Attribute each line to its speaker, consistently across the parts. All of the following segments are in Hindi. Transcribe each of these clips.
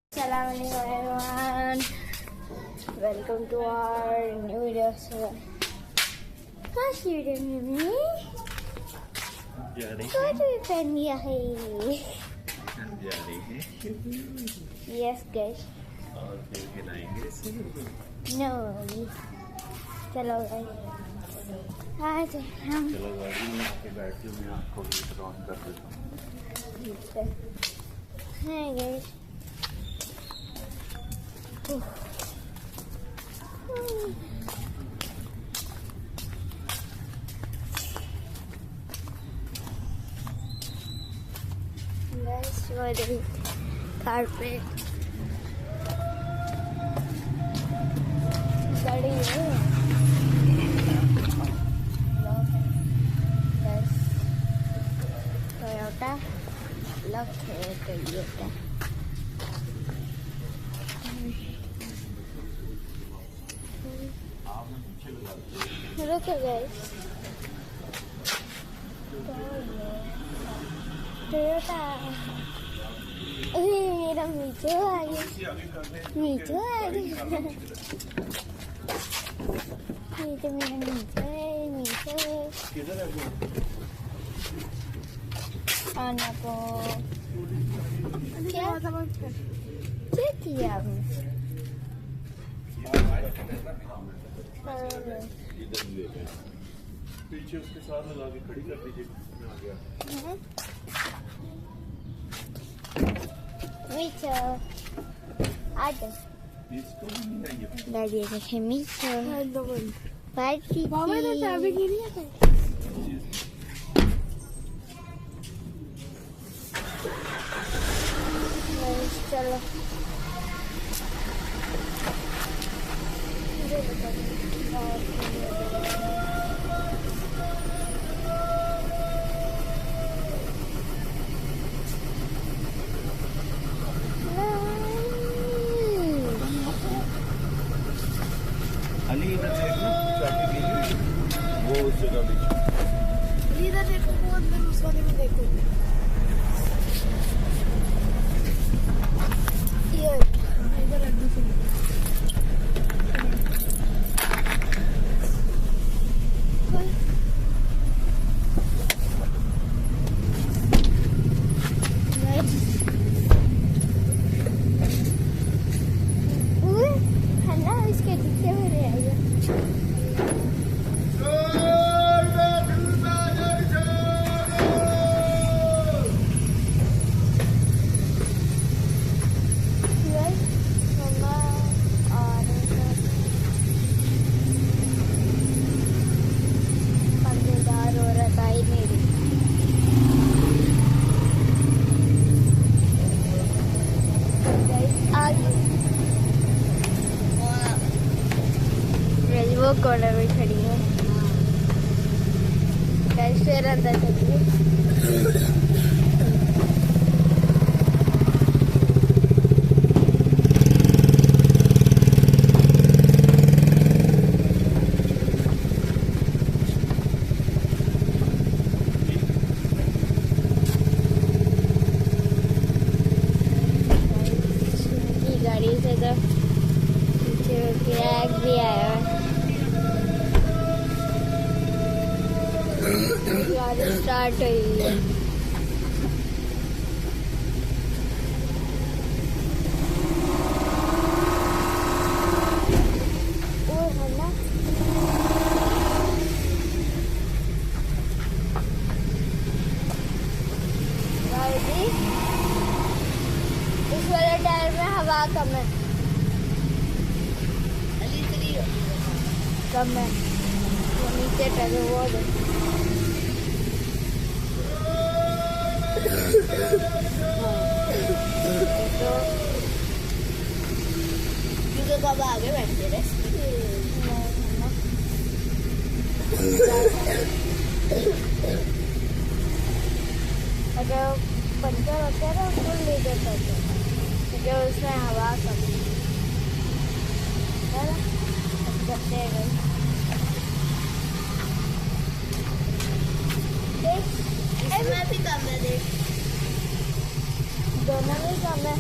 Speaker 1: Assalamualaikum everyone. Welcome to our new video. How's you doing, Mimi? What do you find here? Yes, guys.
Speaker 2: और फिर खिलाएंगे इसे।
Speaker 1: No. चलो guys. आज हम
Speaker 2: चलो गाड़ी में आके बैठिए, मैं आपको हीटर ऑन कर देता हूँ।
Speaker 1: हैं guys. Guys, what is carpet? गाड़ी है। Guys, Toyota लग है Toyota। रुको गाइस, टोयोटा। अरे मेरा मीठू आ गया, मीठू आ गया। ये तो मेरा मीठू है, मीठू।
Speaker 2: किधर है वो?
Speaker 1: आना को क्या क्या किया आपने?
Speaker 2: इधर ले गए, पीछे उसके साथ लगा के खड़ी कर दीजिए। मैं आ गया।
Speaker 1: मीठू आ जाओ।
Speaker 2: इसको भी नहीं आई है।
Speaker 1: डैडी देखे मीठू पार्टी
Speaker 3: मामा ने चाबी गिरी है।
Speaker 1: चलो
Speaker 2: अली इधर देखना, चाबी गिरी है। वो उस जगह बीच में।
Speaker 3: इधर देखो, वो अंदर उस वाले में देखो। ये इधर लड्डू से वो कॉर्नर में खड़ी है। कैसे अंदर चलिए। गाड़ी से तो पीछे बैग भी आया है। गाड़ी स्टार्ट हुई है। वो है ना गाड़ी, इस वाले टायर में हवा कम है, कम है। वो नीचे टायर वो दे। तो कब आगे बैठते रहे। अगर पंचर होता है ना फुल ले देता है, क्योंकि उसमें हवा कम है ना। करते हैं इसमें भी कम है, देख दोनों में कम है।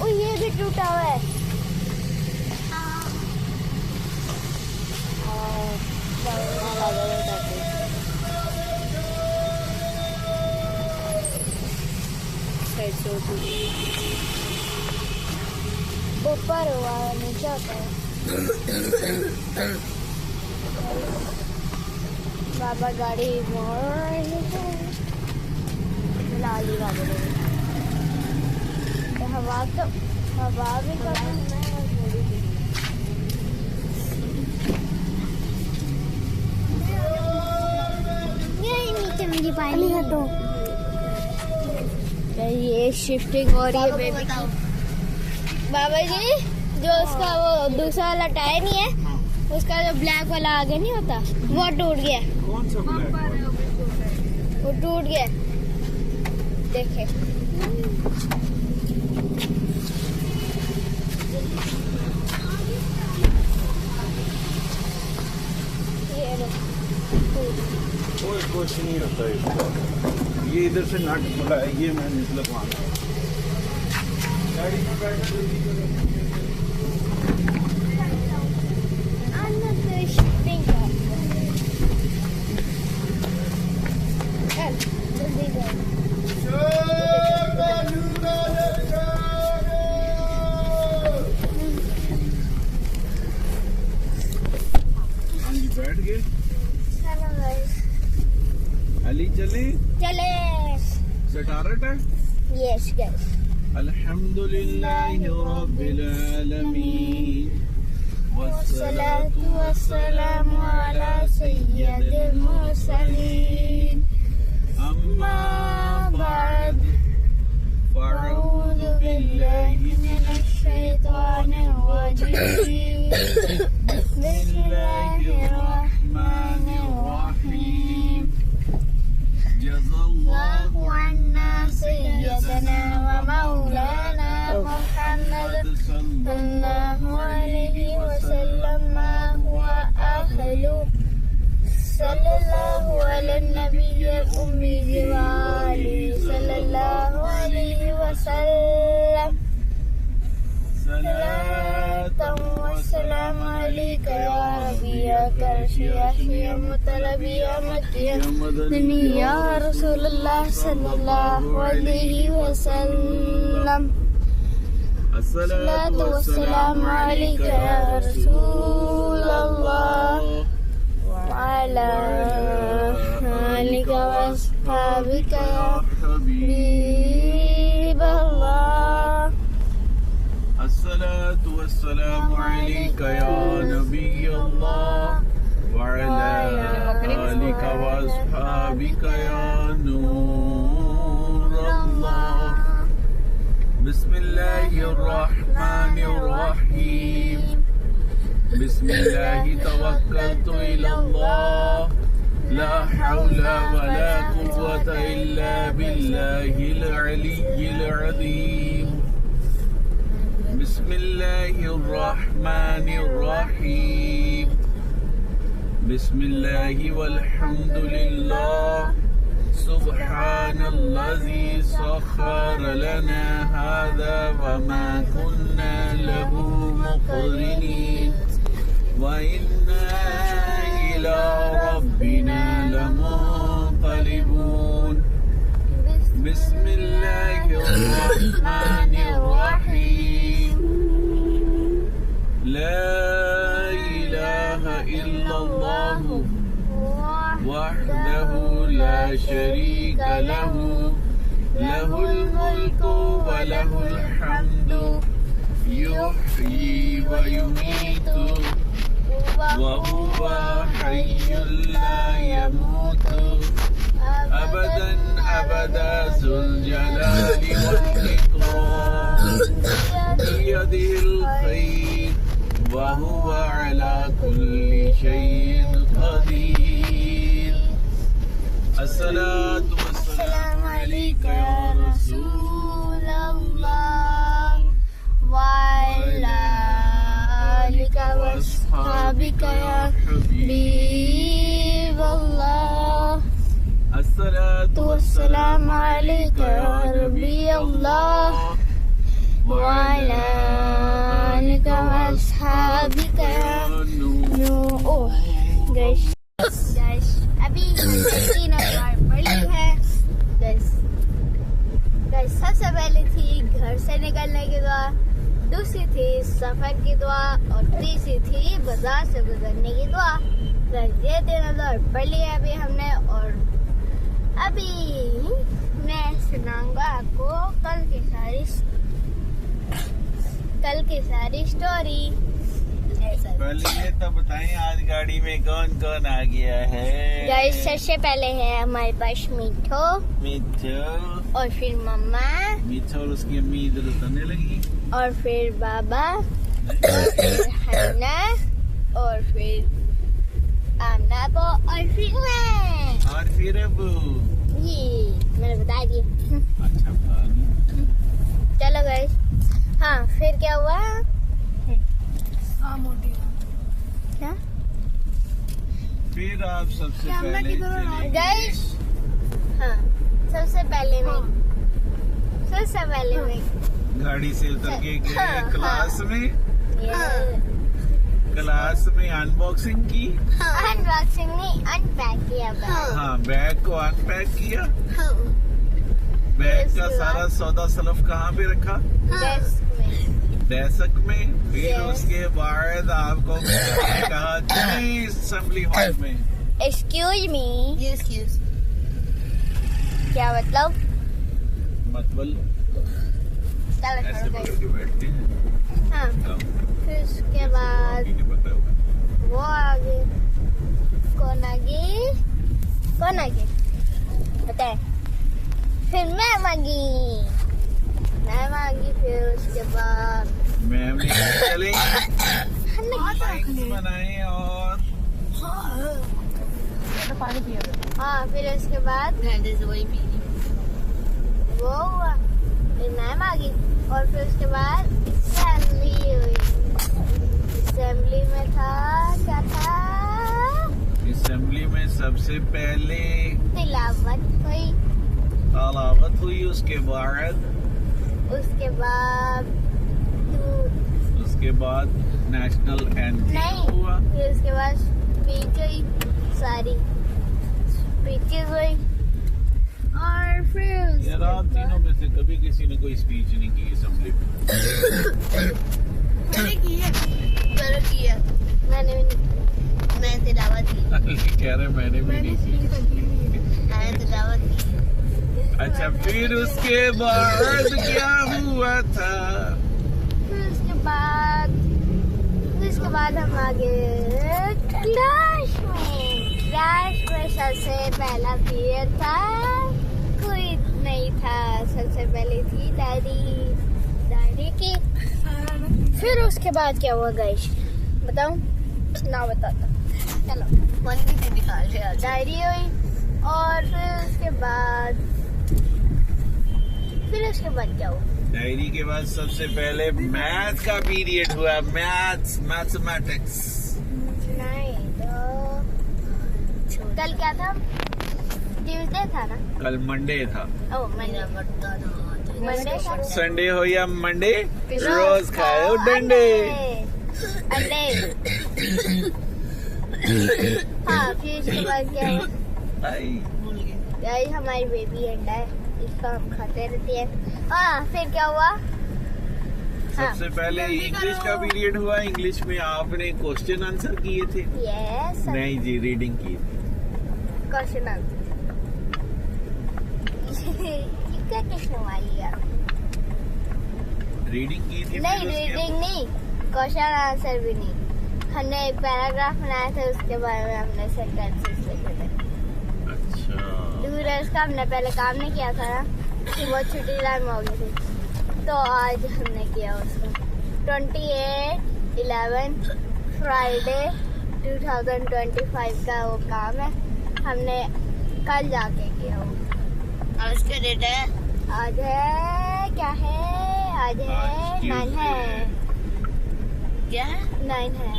Speaker 3: ओ ये भी टूटा हुआ है। ऊपर हुआ है, नीचे होता है। बाबा गाड़ी मोड़ लाली गाड़ी हवा तो हवा भी
Speaker 1: नीचे मेरी पानी है तो
Speaker 3: ये शिफ्टिंग हो रही है बेबी की। बाबा जी जो उसका वो दूसरा वाला टायर नहीं है, उसका जो ब्लैक वाला आगे नहीं होता वो टूट गया।
Speaker 2: कौन सा ब्लैक?
Speaker 3: वो टूट गया, देखे। ये लो,
Speaker 2: कोई कुछ नहीं होता इसका। ये इधर से नट खुला है, ये मैं निकलवाना। गाड़ी में बैठ
Speaker 3: शिफ्टिंग का जल्दी
Speaker 2: बैठ गए। अली चले
Speaker 3: चले।
Speaker 2: स्टार्ट है।
Speaker 3: यस गाइस,
Speaker 2: अल्हम्दुलिल्लाहि रब्बिल आलमीन
Speaker 3: वस्सलातु वस्सलामु अला सय्यिदिल मुरसलीन
Speaker 2: अम्मा बाद फ़अऊज़ु बिल्लाहि मिनश शैतानिर रजीम बिस्मिल्लाहिर रहमानिर रहीम जज़ल्लाहु अन्ना सय्यदना व मौलाना मुहम्मद सल्लल्लाहु अलैहि वसल्लम मा हुवा अहलु सल्लल्लाहु अला नबिय्यिल उम्मी व आलिहि सल्लल्लाहु अलैहि वसल्लम सलातन व सलाम अलैका या रब्बी या करशिया या मुतलबी या मक्किया या रसूलुल्लाह सल्लल्लाहु अलैहि वसल्लम अस्सलातु वस्सलामु अलैका या रसूलल्लाह वअला आलिका वअस्हाबिका या हबीबल्लाह अस्सलातु वस्सलामु अलैका या नबियल्लाह वअला आलिका वअस्हाबिका या नूरल्लाह बिस्मिल्लाहिर रहमानिर रहीम बिस्मिल्लाहि तवक्कलतु इलल्लाह ला हौला वला कुव्वता इल्ला बिल्लाहिल अलिय्यिल अज़ीम बिस्मिल्लाहिर रहमानिर रहीम बिस्मिल्लाहि वल्हम्दुलिल्लाह सुब्हानल्लज़ी सख्खर लना हाज़ा वमा कुन्ना लहु मुक़रिनीन व इन्ना इला रब्बिना लमुन्क़लिबून बिस्मिल्लाहिर रहमानिर रहीम ला इलाहा इल्लल्लाह वहदहु ला शरीका लहु लहुल मुल्कु व लहुल हम्दु युहयी व युमीतु व हुवा हय्युल ला यमूतु अबदन अबदा ज़ुल जलाली वल इकराम बियदिहिल खैर व हुवा अला कुल्ली शैइन क़दीर अस्सलातु वस्सलामु अलैका या रसूलल्लाह
Speaker 3: व अला आलिका वअस्हाबिका या हबीबल्लाह
Speaker 2: अस्सलातु
Speaker 3: वस्सलामु अलैका या नबियल्लाह व अला अभी हमने 3 अखबार पढ़ ली है। सबसे पहले थी घर से निकलने की दुआ, दूसरी थी सफर की दुआ और तीसरी थी बाजार से गुजरने की दुआ। ये 3 अखबार पढ़ लिया अभी हमने। और अभी मैं सुनाऊंगा आपको कल की सारी स्टोरी।
Speaker 2: पहले ये तो बताएं आज गाड़ी में कौन कौन आ गया है।
Speaker 3: गाइस सबसे पहले है हमारे पास मीठो और फिर मम्मा
Speaker 2: मीठो और उसकी अम्मी इधर उतरने लगी
Speaker 3: और फिर बाबा और फिर हन्ना और फिर आमना को और फिर मैं
Speaker 2: और फिर अबू।
Speaker 3: ये मैंने बता दिया।
Speaker 2: अच्छा
Speaker 3: चलो गाइस। हाँ फिर क्या हुआ? क्या?
Speaker 2: फिर आप सबसे पहले
Speaker 3: गाइस हाँ सबसे पहले मैं
Speaker 2: गाड़ी से उतर के गए
Speaker 3: हाँ,
Speaker 2: क्लास में।
Speaker 3: ये
Speaker 2: क्लास में अनबॉक्सिंग की।
Speaker 3: अनबॉक्सिंग नहीं अनपैक किया बैग।
Speaker 2: हाँ बैग को अनपैक किया। बैग का सारा सौदा सलफ कहाँ पे रखा? डेस्क में। फिर
Speaker 3: Yes.
Speaker 2: उसके बाद आपको कहा चलिए असेंबली हॉल में।
Speaker 3: Excuse me. क्या मतलब? चलो
Speaker 2: ऐसे
Speaker 3: छोड़ो
Speaker 2: पकड़
Speaker 3: guys।
Speaker 2: के बैठते हैं।
Speaker 3: हाँ फिर उसके बाद
Speaker 2: नहीं पता होगा।
Speaker 3: वो आगे कौन आगे बताए। फिर मैं मांगी फिर उसके बाद
Speaker 2: मैम ने कहा चलें ड्राइंग्स बनाए और
Speaker 3: हाँ फिर उसके बाद वो हुआ फिर मैम आ गई और फिर उसके बाद असेंबली हुई। असेंबली में क्या था?
Speaker 2: असेंबली में सबसे पहले
Speaker 3: तिलावत
Speaker 2: हुई। उसके बाद नेशनल एंथम
Speaker 3: नहीं
Speaker 2: हुआ।
Speaker 3: फिर उसके बाद स्पीच हुई, सारी स्पीचेस हुई और फिर
Speaker 2: यार आप तीनों में से कभी किसी ने कोई स्पीच नहीं की असेंबली में।
Speaker 3: मैंने भी नहीं मैं तिलावत की।
Speaker 2: कह रहे मैंने भी नहीं की। अच्छा फिर उसके बाद क्या हुआ था?
Speaker 3: फिर उसके बाद हम आ गए क्लास में सबसे पहला पीरियड था। कोई नहीं था। सबसे पहले थी डायरी की। फिर उसके बाद क्या हुआ गाइस बताऊं? ना बताता। चलो डायरी हुई और फिर उसके बाद क्या हुआ?
Speaker 2: डायरी के बाद सबसे पहले मैथ का पीरियड हुआ। मैथमेटिक्स।
Speaker 3: नहीं तो कल क्या था? ट्यूसडे था ना?
Speaker 2: कल मंडे था।
Speaker 3: ओ मंडे था।
Speaker 2: संडे हो या मंडे रोज खाओ डंडे।
Speaker 3: अंडे। हाँ फिर उसके बाद क्या हुआ? गाइस हमारी बेबी अंडा है, इसको हम खाते रहते हैं। हाँ फिर क्या हुआ?
Speaker 2: सबसे पहले इंग्लिश का पीरियड हुआ। इंग्लिश में आपने क्वेश्चन आंसर किए थे।
Speaker 3: यस
Speaker 2: नहीं जी रीडिंग की थी।
Speaker 3: क्वेश्चन आंसर क्या किसने मारी यार?
Speaker 2: रीडिंग की थी।
Speaker 3: नहीं
Speaker 2: फिर उसके
Speaker 3: रीडिंग नहीं, क्वेश्चन आंसर भी नहीं। हमने एक पैराग्राफ बनाया था, उसके बारे में हमने सेंटेंसेस लिखे थे।
Speaker 2: अच्छा
Speaker 3: दूसरा उसका हमने पहले काम नहीं किया था ना, कि वो छुट्टी टाइम हो गई थी, तो आज हमने किया उसका। 28/11 फ्राइडे 2025 का वो काम है, हमने कल जाके किया वो।
Speaker 1: और उसका डेट है
Speaker 3: आज है क्या है? आज है 9 है।
Speaker 1: क्या है?
Speaker 3: 9 है।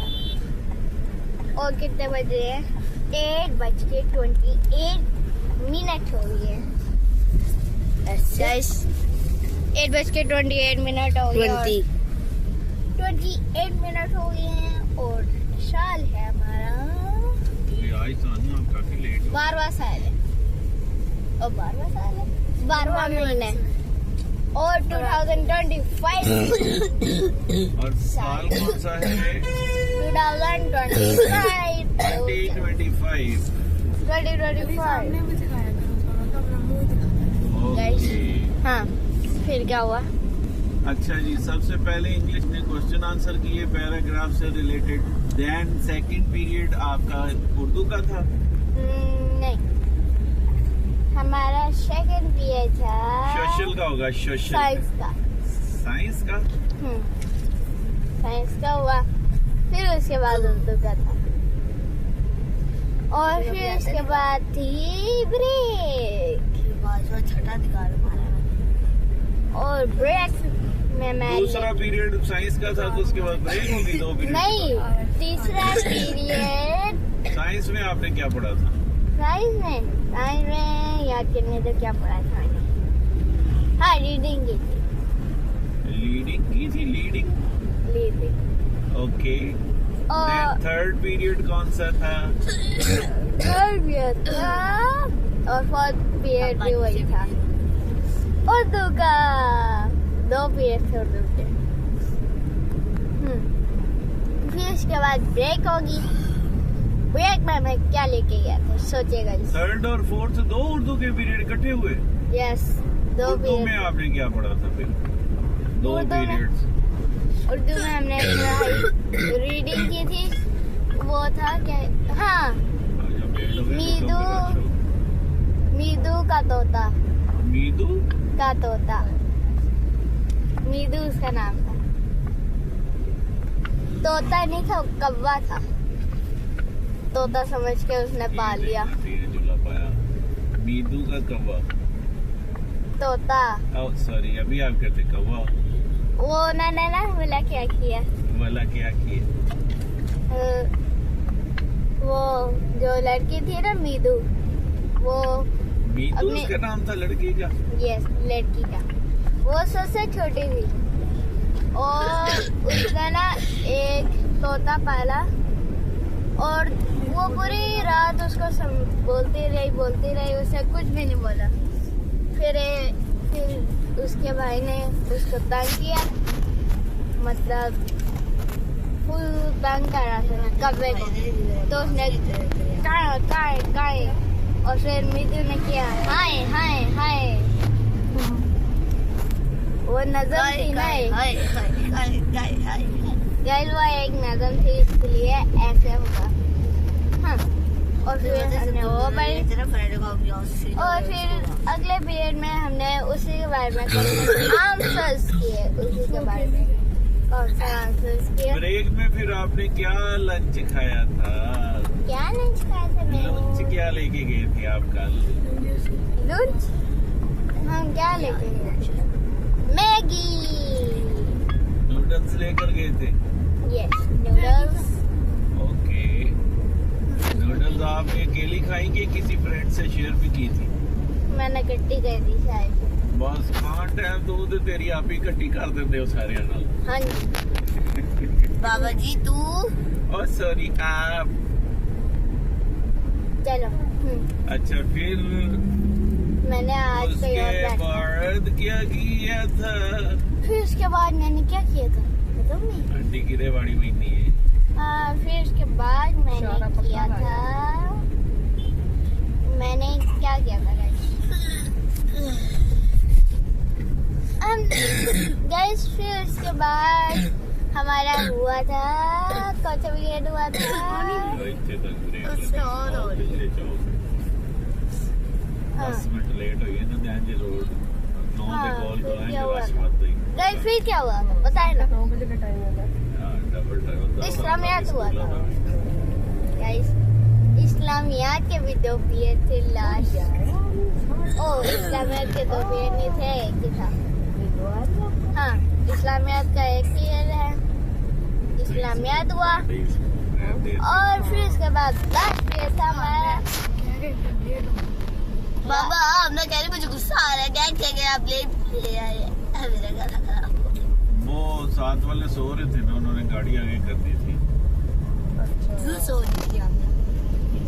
Speaker 3: और कितने बजे हैं? 8:28 हो गई है। 8:28 हो गई। 20 28 मिनट हो गए हैं और साल है हमारा
Speaker 2: ये आज सानू आप काफी लेट हो
Speaker 3: 12वां साल है और 12वां साल है 12वां महीना है और 2025
Speaker 2: और साल कौन सा है
Speaker 3: 2025
Speaker 2: ओके।
Speaker 3: हाँ फिर क्या हुआ
Speaker 2: अच्छा जी, सबसे पहले इंग्लिश में क्वेश्चन आंसर किए पैराग्राफ से रिलेटेड। देन सेकंड पीरियड आपका उर्दू का था।
Speaker 3: नहीं हमारा सेकंड पीरियड था
Speaker 2: सोशल का होगा, सोशल
Speaker 3: साइंस का
Speaker 2: साइंस का।
Speaker 3: साइंस का हुआ फिर उसके बाद उर्दू का था और फिर उसके बाद थी ब्रेक
Speaker 1: छठा दिखा
Speaker 3: और ब्रेक में मैं
Speaker 2: दूसरा पीरियड साइंस का था तो उसके बाद ब्रेक होगी 2 पीरियड।
Speaker 3: नहीं तीसरा पीरियड
Speaker 2: साइंस में आपने क्या पढ़ा था?
Speaker 3: साइंस में याद करने तो क्या पढ़ा था मैंने हाँ रीडिंग की थी
Speaker 2: लीडिंग की थी, लीडिंग। ओके।
Speaker 3: और
Speaker 2: थर्ड पीरियड कौन सा था?
Speaker 3: थर्ड पीरियड था और फोर्थ पीरियड भी वही था उर्दू का 2 पीरियड थे उर्दू के फिर उसके बाद ब्रेक होगी ब्रेक में मैं क्या लेके गया था सोचेगा
Speaker 2: थर्ड और फोर्थ 2 उर्दू के पीरियड इकट्ठे हुए।
Speaker 3: यस 2
Speaker 2: उर्दू में
Speaker 3: पीरियड
Speaker 2: आपने क्या पढ़ा था फिर? 2
Speaker 3: उर्दू में-
Speaker 2: पीरियड्स।
Speaker 3: उर्दू में हमने रीडिंग की थी वो था क्या हाँ मीदू का तोता
Speaker 2: मीदू
Speaker 3: का तोता मीदू उसका नाम था तोता नहीं था कौवा था तोता समझ के उसने पाल लिया
Speaker 2: मीदू का कौवा।
Speaker 3: तोता
Speaker 2: सॉरी अभी आप कहते कौवा।
Speaker 3: वो उन्होंने ना बोला क्या किया
Speaker 2: वाला क्या किए?
Speaker 3: वो जो लड़की थी ना मीदू वो
Speaker 2: मीदू
Speaker 3: अपने-
Speaker 2: उसका नाम था लड़की का।
Speaker 3: यस लड़की का वो सबसे छोटी थी और उसने ना एक तोता पाला और वो पूरी रात उसको बोलती रही उसे कुछ भी नहीं बोला फिर उसके भाई ने उसको तंग किया मतलब फुल तंग कर रहा था कब्बे को तो उसने काए और फिर मीदू ने किया हाय हाय हाय वो नजम थी ना गाइस वो एक नजम थी इसलिए ऐसे होगा हाँ और फिर हमने वो पढ़ी और फिर अगले पीरियड में हमने उसी के बारे में आंसर्स किए उसी के बारे में कौन सा आंसर्स किए
Speaker 2: ब्रेक में फिर आपने क्या लंच खाया था?
Speaker 3: क्या लंच खाया था
Speaker 2: लंच क्या लेके गए थे आप कल?
Speaker 3: लंच हम क्या लेके गए मैगी
Speaker 2: नूडल्स लेकर गए थे।
Speaker 3: Yes noodles
Speaker 2: okay. नूडल्स आपने अकेली खाई कि किसी फ्रेंड से शेयर भी की थी?
Speaker 3: मैंने कट्टी कर दी शायद
Speaker 2: बस खान टाइम तो तेरी आप ही इकट्ठी कर देते हो सारे नाल।
Speaker 3: हाँ जी
Speaker 1: बाबा जी तू
Speaker 2: और सॉरी आप।
Speaker 3: चलो
Speaker 2: अच्छा फिर
Speaker 3: मैंने आज कोई और
Speaker 2: उसके
Speaker 3: बैठा
Speaker 2: बाद क्या किया था?
Speaker 3: फिर उसके बाद मैंने क्या किया था बताओ नहीं
Speaker 2: आंटी की रेवाड़ी में नहीं है।
Speaker 3: फिर उसके बाद मैंने किया था मैंने क्या किया था गाइस फिर उसके बाद हमारा हुआ था कौन सा पीरियड हुआ था
Speaker 2: इतने तक ब्रेक
Speaker 1: उससे और हो रही है।
Speaker 2: 10 मिनट लेट हो गए ना ध्यान जे रोड 9
Speaker 3: हाँ,
Speaker 2: पे कॉल
Speaker 3: फिर
Speaker 2: कराएंगे
Speaker 3: क्या हुआ?
Speaker 2: बस मत ही।
Speaker 3: गाइस फिर क्या हुआ बताए ना
Speaker 2: हाँ, डबल टाइम
Speaker 3: इस्लामियात हुआ था गाइस इस्लामियात के भी 2 पीरियड थे लास्ट ओ इस्लामियात के 2 पीरियड नहीं थे एक ही था हाँ इस्लामियात का एक पीरियड है इस्लामियात हुआ और फिर उसके बाद लास्ट पीरियड था हमारा
Speaker 1: बाबा मैं कह रही मुझे गुस्सा आ रहा है क्या क्या आप ले आए मेरा गला खराब हो गया।
Speaker 2: वो साथ वाले सो रहे थे ना, उन्होंने गाड़ी आगे कर दी थी।
Speaker 1: क्यों सो रही थी आपने?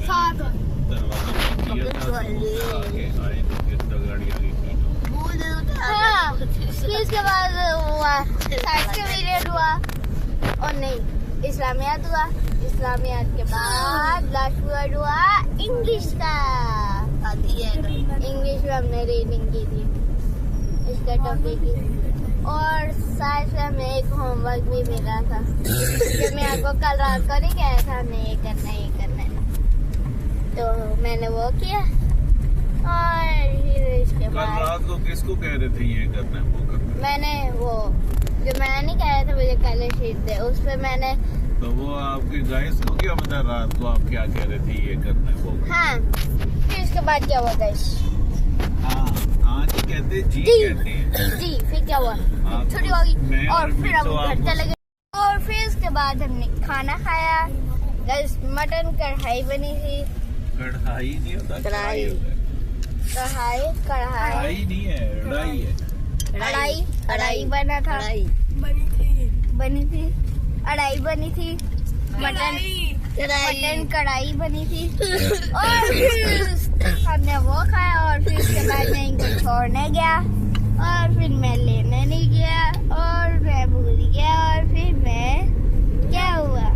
Speaker 3: साथ
Speaker 2: दरवाजा बंद किया था तो आगे आए तो फिर तो गाड़ी आगे की।
Speaker 1: बोल दे तो
Speaker 3: हाँ, फिर उसके बाद हुआ साइंस का पीरियड हुआ और नहीं इस्लामियात हुआ। इस्लामियात के बाद लास्ट पीरियड हुआ इंग्लिश का।
Speaker 1: आती है
Speaker 3: इंग्लिश में हमने रीडिंग की थी इसका टॉपिक की, और साइंस में हमें एक होमवर्क भी मिला था जो मैं आपको कल रात को नहीं कहा था हमें ये करना है। तो मैंने वो किया और फिर इसके
Speaker 2: कल
Speaker 3: बाद
Speaker 2: रात को किसको कह रहे थे ये करना है वो करना है?
Speaker 3: मैंने वो जो मैंने नहीं कहा था मुझे कलर शीट दे, उस पे मैंने
Speaker 2: तो वो आपके गाइस को क्या पता रात को आप क्या कह रहे थे ये करना है वो?
Speaker 3: हाँ फिर इसके बाद क्या हुआ गाइस?
Speaker 2: हाँ हाँ जी कहते जी
Speaker 3: जी।
Speaker 2: कहते हैं।
Speaker 3: जी फिर क्या हुआ?
Speaker 2: हाँ,
Speaker 3: छुट्टी होगी
Speaker 2: मैं
Speaker 3: और फिर हम
Speaker 2: तो
Speaker 3: घर
Speaker 2: आपको-
Speaker 3: चले गए और फिर उसके बाद हमने खाना खाया। गाइस मटन कढ़ाई बनी थी।
Speaker 2: कढ़ाई नहीं होता,
Speaker 1: कढ़ाई।
Speaker 2: होता है।
Speaker 3: कढ़ाई
Speaker 2: कढ़ाई नहीं है, कढ़ाई है।
Speaker 3: कढ़ाई बना था।
Speaker 1: कढ़ाई
Speaker 3: बनी थी अढ़ाई बनी थी मटन कढ़ाई बनी थी और फिर हमने वो खाया और फिर उसके बाद मैं इनको छोड़ने गया और फिर मैं लेने नहीं गया और मैं भूल गया और फिर मैं क्या हुआ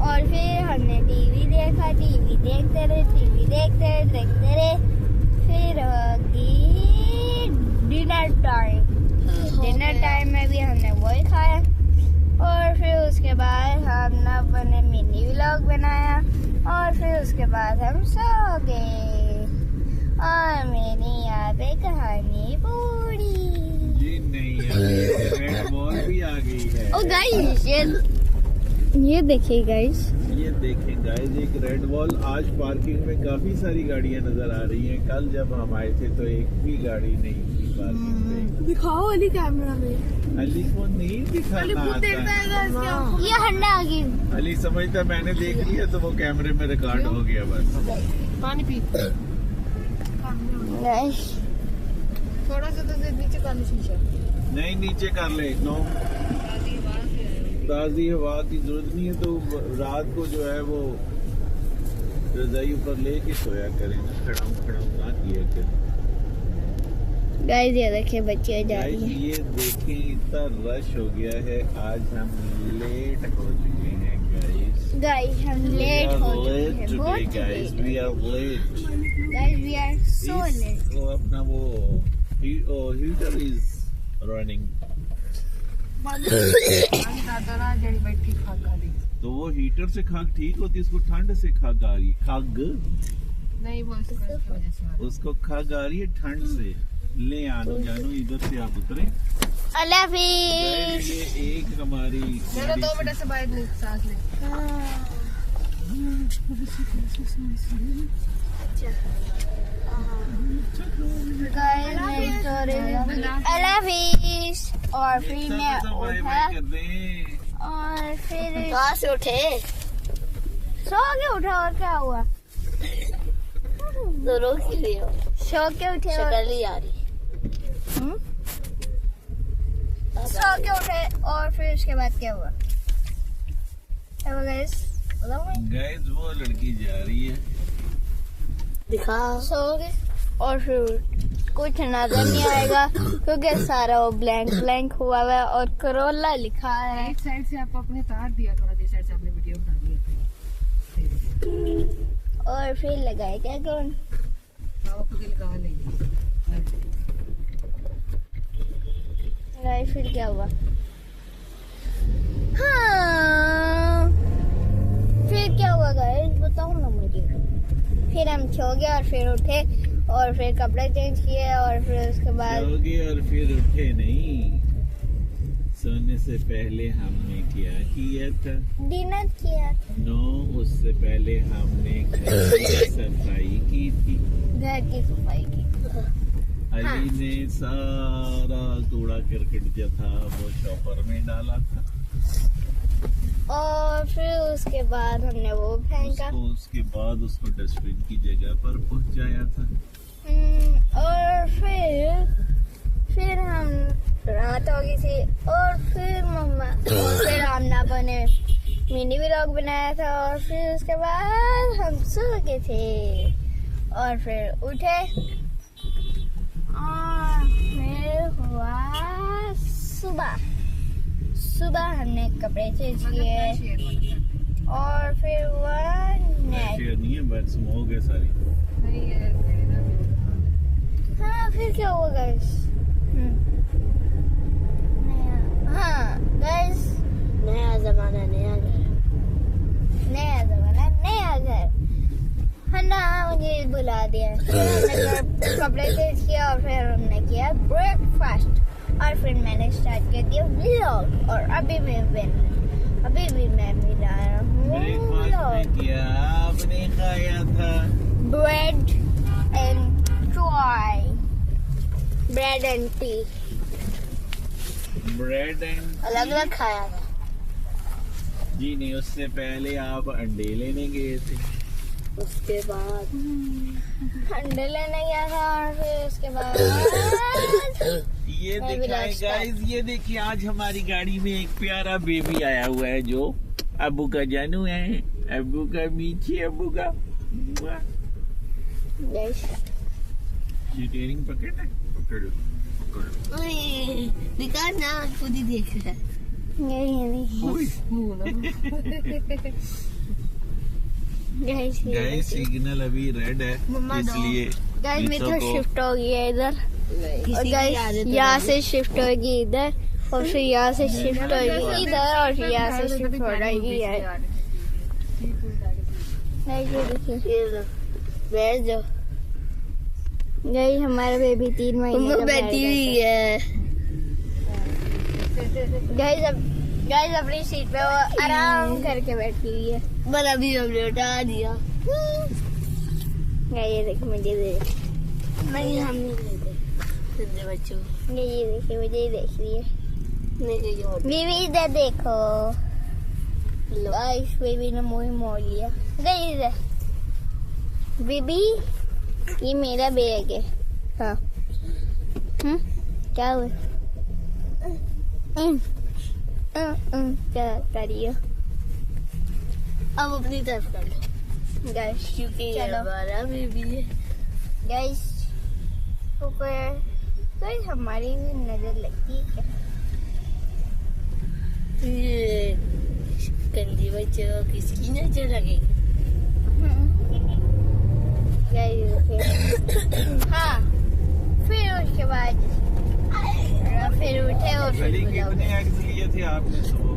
Speaker 3: और फिर हमने टीवी देखा। टीवी देखते रहे फिर होगी डिनर टाइम में भी हमने वही खाया और फिर उसके बाद हमने अपने मिनी व्लॉग बनाया और फिर उसके बाद हम सो गए और मेरी यहाँ पे कहानी पूरी।
Speaker 2: जी नहीं है, रेड बॉल भी आ गई है।
Speaker 3: ओ गाइस ये देखिए गाइस,
Speaker 2: ये देखें गाइस, एक रेड बॉल। आज पार्किंग में काफी सारी गाड़ियां नजर आ रही हैं। कल जब हम आए थे तो एक भी गाड़ी नहीं थी पार्किंग में।
Speaker 1: दिखाओ अली कैमरा में।
Speaker 2: अली को नहीं दिखाना आता है।
Speaker 3: ये हंडा आ गई।
Speaker 2: अली समझता मैंने देख लिया तो वो कैमरे में रिकॉर्ड हो गया बस।
Speaker 1: पानी पी।
Speaker 3: गाइस
Speaker 1: थोड़ा सा तो नीचे कर शीशा।
Speaker 2: नहीं नीचे कर ले, नो ताज़ी हवा की जरूरत नहीं है तो रात को जो है वो रजाई ऊपर लेके सोया करें, खड़ाऊ ना किया करें।
Speaker 3: गाइस ये देखिए बच्चे जा
Speaker 2: गाइस
Speaker 3: रही हैं।
Speaker 2: ये देखें इतना रश हो गया है, आज हम लेट हो चुके हैं
Speaker 3: गाइस हम लेट हो चुके हैं बहुत
Speaker 2: guys, we are late.
Speaker 3: Guys we are so late.
Speaker 2: वो अपना वो हीटर इज रनिंग,
Speaker 1: जड़ी बैठी खा ली।
Speaker 2: तो वो हीटर से खाक ठीक होती, इसको ठंड से खाक आ रही। खाक
Speaker 1: नहीं वो इसकी वजह से
Speaker 2: उसको खाक आ रही है ठंड से। ले आनो जानो इधर से आप उतरे।
Speaker 3: अल्लाह हाफिज।
Speaker 2: ये एक हमारी
Speaker 1: चलो 2 मिनट से बाहर नहीं सांस ले।
Speaker 3: अल्लाह हाफिज। और फिर मैं उठा और फिर
Speaker 1: कहाँ से उठे?
Speaker 3: सो के उठा और क्या हुआ?
Speaker 1: तो रो के लिए
Speaker 3: सो के उठे और
Speaker 1: शक्ल ही आ रही।
Speaker 3: सो के उठे और फिर उसके बाद क्या हुआ? गाइस
Speaker 2: गाइस वो लड़की जा रही है,
Speaker 1: दिखा।
Speaker 3: सो गए और फिर कुछ नजर नहीं आएगा क्योंकि सारा वो ब्लैंक हुआ हुआ है और करोला लिखा है।
Speaker 1: एक साइड से आप अपने तार दिया थोड़ा, जिस साइड से आपने वीडियो बना लिया।
Speaker 3: और फिर लगाए क्या कौन?
Speaker 1: आप खुद ही लगा लेंगे।
Speaker 3: गाइस फिर क्या हुआ? हाँ फिर क्या हुआ गाइस बताओ ना मुझे। फिर हम सो गए और फिर उठे और फिर कपड़े चेंज किए और फिर उसके बाद
Speaker 2: सोगे और फिर उठे नहीं। सोने से पहले हमने क्या किया था?
Speaker 3: डिनर किया।
Speaker 2: नो, उससे पहले हमने घर की सफाई की थी।
Speaker 3: घर की सफाई की।
Speaker 2: अली ने सारा कूड़ा करकट जो था वो शॉपर में डाला था।
Speaker 3: और फिर उसके बाद हमने वो फेंका।
Speaker 2: उसके बाद उसको डस्टबिन की जगह पर पहुंचाया था।
Speaker 3: और फिर हम रात हो गई थी और फिर मम्मा और फिर आमना ने मिनी व्लॉग बनाया था और फिर उसके बाद हम सो गए थे और फिर उठे और फिर हुआ सुबह हमने कपड़े चेंज किए और फिर हुआ
Speaker 2: नहीं है बट स्मोक है सारी।
Speaker 3: हाँ फिर क्या हुआ गाइस? हाँ गाइस,
Speaker 1: नया जमाना नया घर।
Speaker 3: नया घर है ना। मुझे बुला दिया, हमने कपड़े चेंज किया और फिर हमने किया ब्रेकफास्ट और फिर मैंने स्टार्ट कर दिया व्लॉग और अभी भी मैं मिला रहा हूँ
Speaker 2: ब्रेकफास्ट किया, आपने खाया था
Speaker 3: bread and T.
Speaker 2: Bread and
Speaker 1: अलग अलग खाया था।
Speaker 2: जी नहीं, उससे पहले आप अंडे लेने गए थे।
Speaker 1: उसके बाद
Speaker 3: अंडे लेने गया था और फिर उसके बाद
Speaker 2: ये
Speaker 3: मैं भी
Speaker 2: दिखाएं
Speaker 3: नाश्ता।
Speaker 2: गाइस, ये देखिए आज हमारी गाड़ी में एक प्यारा बेबी आया हुआ है जो अब्बू का जानू है, अब्बू का मीठी अब्बू का। टेयरिंग पकड़ है, पकड़ो।
Speaker 1: दिखा ना, खुद ही देख रहा है।
Speaker 2: गाइस सिग्नल अभी रेड है,
Speaker 3: मम्मा दो।
Speaker 2: इसलिए
Speaker 3: गाइस मेरी तो शिफ्ट हो गई है इधर और
Speaker 1: किसी
Speaker 3: गाइस यहाँ से शिफ्ट होगी इधर और फिर यहाँ से शिफ्ट होगी इधर और फिर यहाँ से शिफ्ट हो रही है। ये देखिए
Speaker 1: बैठ जाओ।
Speaker 3: गई हमारा बेबी 3 महीने का
Speaker 1: बैठी हुई है।
Speaker 3: गाइस अपनी सीट पे वो आराम करके बैठी हुई है।
Speaker 1: बड़ा भी हमने उठा दिया।
Speaker 3: ये देखो मुझे दे,
Speaker 1: नहीं हम नहीं लेते बच्चों।
Speaker 3: ये देखिए मुझे देख रही है।
Speaker 1: नहीं कहीं और।
Speaker 3: बेबी इधर देखो, गाइस बेबी ने मुंह मोड़ लिया। गई इधर बेबी, ये मेरा बैग है। हाँ क्या हुआ? क्या कर रही हो?
Speaker 1: अब अपनी तरफ कर लो
Speaker 3: गाइस
Speaker 1: क्योंकि ये
Speaker 3: चलो।
Speaker 1: हमारा बेबी है।
Speaker 3: गाइस ऊपर गाइस हमारी भी नजर लगती है क्या?
Speaker 1: ये गंदी बच्चों किसकी नजर लगेगी?
Speaker 3: हाँ फिर उसके बाद फिर उठे और फिर
Speaker 2: गली
Speaker 3: बुलाओ।
Speaker 2: कितने एग्स लिए थे आपने सुबह?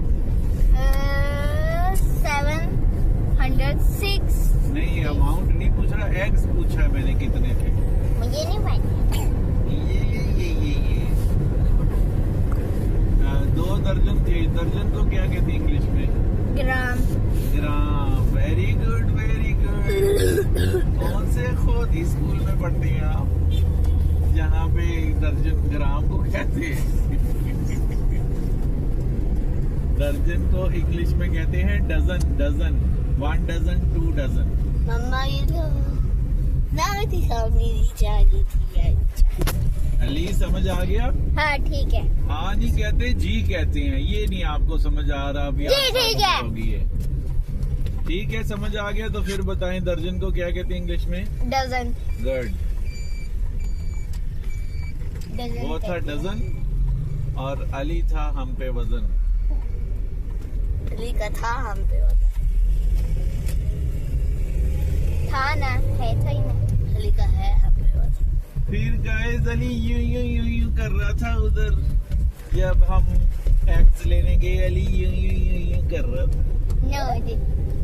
Speaker 3: 706।
Speaker 2: नहीं अमाउंट नहीं पूछ रहा, एग्स पूछा मैंने कितने थे।
Speaker 3: मुझे नहीं पता।
Speaker 2: ये 2 दर्जन थे। दर्जन को क्या कहते हैं इंग्लिश में?
Speaker 3: Gram.
Speaker 2: Gram. Very good very good. कौन से खुद स्कूल में पढ़ते हैं आप जहाँ पे दर्जन ग्राम को कहते हैं? दर्जन को इंग्लिश में कहते हैं डजन। 1 dozen 2 dozen.
Speaker 1: मम्मा ये तो ना दिखा मेरी जानी थी।
Speaker 2: अली समझ आ गया?
Speaker 3: हाँ ठीक है।
Speaker 2: हाँ नहीं कहते, जी कहते हैं। ये नहीं आपको समझ आ रहा अभी?
Speaker 3: जी, ठीक है।
Speaker 2: होगी है। ठीक है समझ आ गया तो फिर बताएं दर्जन को क्या कहते हैं इंग्लिश में?
Speaker 3: डजन।
Speaker 2: गुड। वो था डजन और अली था हम पे वजन।
Speaker 1: अली का था हम पे
Speaker 3: था ना, है था ही ना।
Speaker 1: अली का है हम पे वजन।
Speaker 2: फिर गाइस अली यूं कर रहा था उधर जब हम एक्स लेने गए। अली यूं कर रहा था।
Speaker 3: नो जी।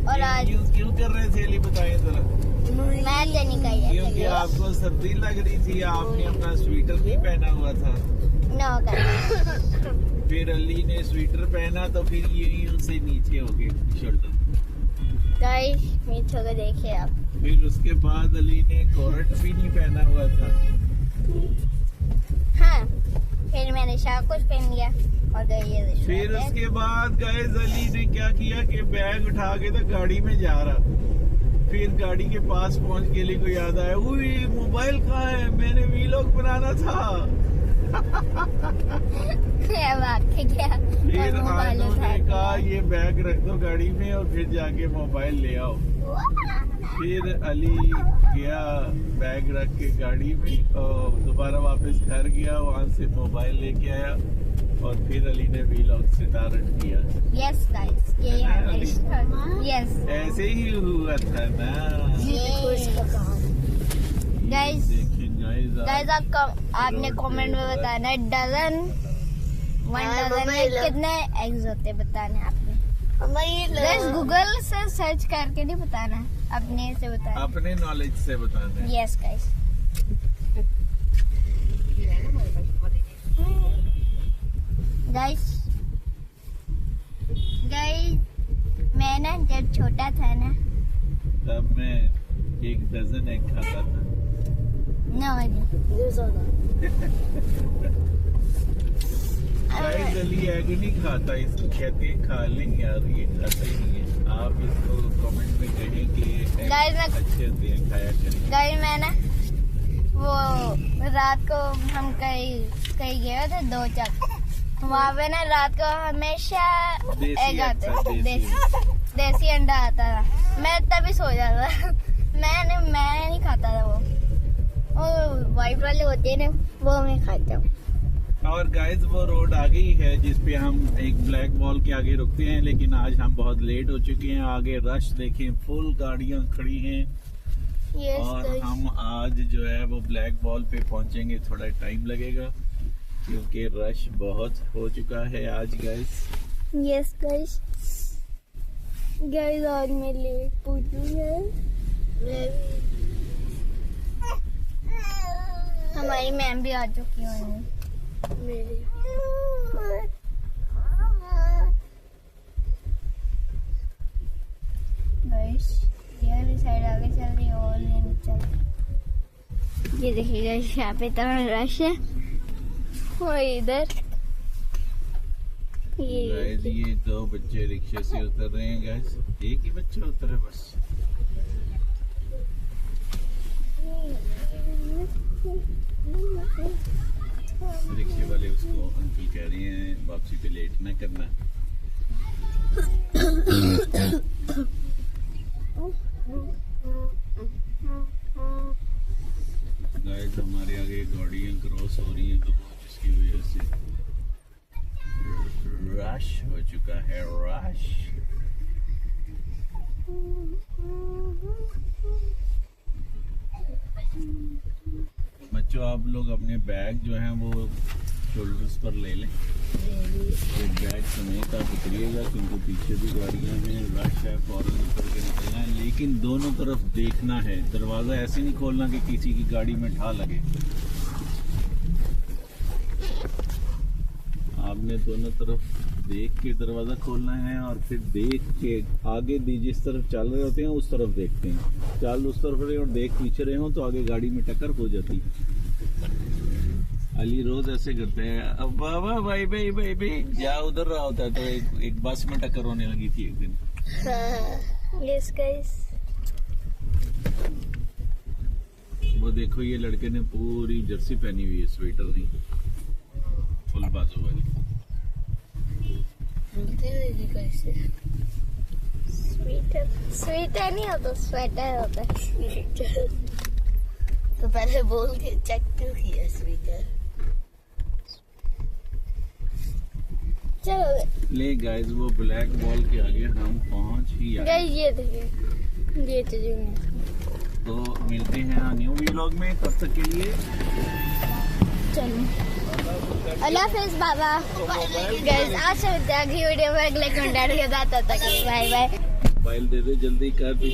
Speaker 3: और आज
Speaker 2: यूं क्यों कर रहे थे अली बताएं जरा?
Speaker 3: मैं तो नहीं
Speaker 2: क्योंकि आपको सर्दी लग रही थी, आपने अपना स्वेटर भी पहना हुआ था।
Speaker 3: नो कर।
Speaker 2: फिर अली ने स्वेटर पहना तो फिर यूं से नीचे हो गए शोल्डर।
Speaker 3: गाइस मीठो को देखिए आप।
Speaker 2: फिर उसके बाद अली ने कोरट भी नहीं पहना हुआ था।
Speaker 3: हाँ फिर मैंने सब कुछ पहन लिया और गई।
Speaker 2: फिर उसके बाद गाइस अली ने क्या किया कि बैग उठा के तो गाड़ी में जा रहा। फिर गाड़ी के पास पहुंच के लिए को याद आया, उई मोबाइल कहाँ है, मैंने वीलॉग बनाना था।
Speaker 3: क्या बात है क्या?
Speaker 2: फिर
Speaker 3: और मोबाइल
Speaker 2: आनू
Speaker 3: उठा
Speaker 2: ने
Speaker 3: के
Speaker 2: कहा ये बैग रख दो गाड़ी में और फिर जाके मोबाइल ले आओ। फिर अली गया बैग रख के गाड़ी में और दोबारा वापस घर गया, वहाँ से मोबाइल लेके आया और फिर अली ने वीलॉग स्टार्ट किया।
Speaker 3: यस गाइस, ये है मेरी स्टोरी। यस
Speaker 2: ऐसे ही हुआ था ना।
Speaker 3: गाइस,
Speaker 2: देखिए गाइस
Speaker 3: आपने कमेंट में बताना है डजन में कितने एग्स होते हैं, बताना है आपने। गाइस गूगल से सर्च करके नहीं बताना, अपने से बताना,
Speaker 2: अपने नॉलेज से बताना है।
Speaker 3: Yes guys. गाइस मैं ना जब छोटा था ना,
Speaker 2: तब मैं 1 डजन एग खाता था। गाइस अली एग नहीं खाता, इसको कहते हैं खा लें यार, ये खाता ही नहीं है। आप इसको कमेंट में कहें कि egg
Speaker 3: Guys, मैं-
Speaker 2: अच्छे होते हैं, खाया करें।
Speaker 3: गाइस मैं ना वो रात को हम कहीं गए थे 2 चक, वहाँ पे ना रात को हमेशा
Speaker 2: देसी
Speaker 3: एग आते,
Speaker 2: अच्छा,
Speaker 3: देसी अंडा आता था। मैं तभी सो जाता था। मैं नहीं खाता था वो वाइट वाले होते हैं ना, वो मैं खाता हूँ।
Speaker 2: और गाइस वो रोड आ गई है जिसपे हम एक ब्लैक वॉल के आगे रुकते हैं, लेकिन आज हम बहुत लेट हो चुके हैं। आगे रश देखें, फुल गाड़ियां खड़ी हैं। और हम आज जो है वो ब्लैक वॉल पे पहुंचेंगे, थोड़ा टाइम लगेगा क्योंकि रश बहुत हो चुका है आज गाइस।
Speaker 3: यस गाइस, आज मैं लेट पहुंची है। हमारी मैम भी आ चुकी होंगी। गाइस ये भी साइड आगे चल रही है और ये नहीं चल। ये देखिएगा यहाँ पे इतना रश है, और इधर
Speaker 2: गाइस ये 2 बच्चे रिक्शे से उतर रहे हैं गाइस, एक ही बच्चा उतर है बस। रिक्शे वाले उसको अंकल कह रहे हैं वापसी पे लेट ना करना। गाइस हमारे आगे गाड़ियां क्रॉस हो रही हैं तो जिसकी वजह से रश हो चुका है, रश। बच्चों आप लोग अपने बैग जो हैं वो शोल्डर्स पर ले लें, एक बैग समेत आप उतरिएगा क्योंकि पीछे भी गाड़ियां हैं, रश है, फौरन उतर के निकलना है। लेकिन दोनों तरफ देखना है, दरवाज़ा ऐसे नहीं खोलना कि किसी की गाड़ी में ठा लगे। आपने दोनों तरफ देख के दरवाज़ा खोलना है और फिर देख के आगे जिस तरफ चल रहे होते हैं उस तरफ देखते हैं। चल उस तरफ रहे और देख पीछे रहे हो तो आगे गाड़ी में टक्कर हो जाती है। अली रोज ऐसे करते हैं। अब बाबा भाई भाई भाई भाई या उधर रहा होता है तो एक बस में टक्कर होने लगी थी एक दिन।
Speaker 3: यस गाइस,
Speaker 2: वो देखो ये लड़के ने पूरी जर्सी पहनी हुई है, स्वेटर नहीं, फुल बाजू वाली।
Speaker 3: स्वेटर नहीं होता, स्वेटर होता है।
Speaker 1: तो पहले बोल के चेक क्यों किया स्पीकर?
Speaker 3: चलो
Speaker 2: ले गाइस वो ब्लैक वॉल के आगे हम पहुंच ही आए।
Speaker 3: गाइस ये देखिए, ये तो
Speaker 2: तो मिलते हैं न्यू व्लॉग में, तब तक के लिए
Speaker 3: चलो अल्लाह हाफिज़ बाबा। गाइस आज से अगली वीडियो में अगले कंटेंट के साथ, तब तक बाय बाय।
Speaker 2: मोबाइल दे दे जल्दी कर।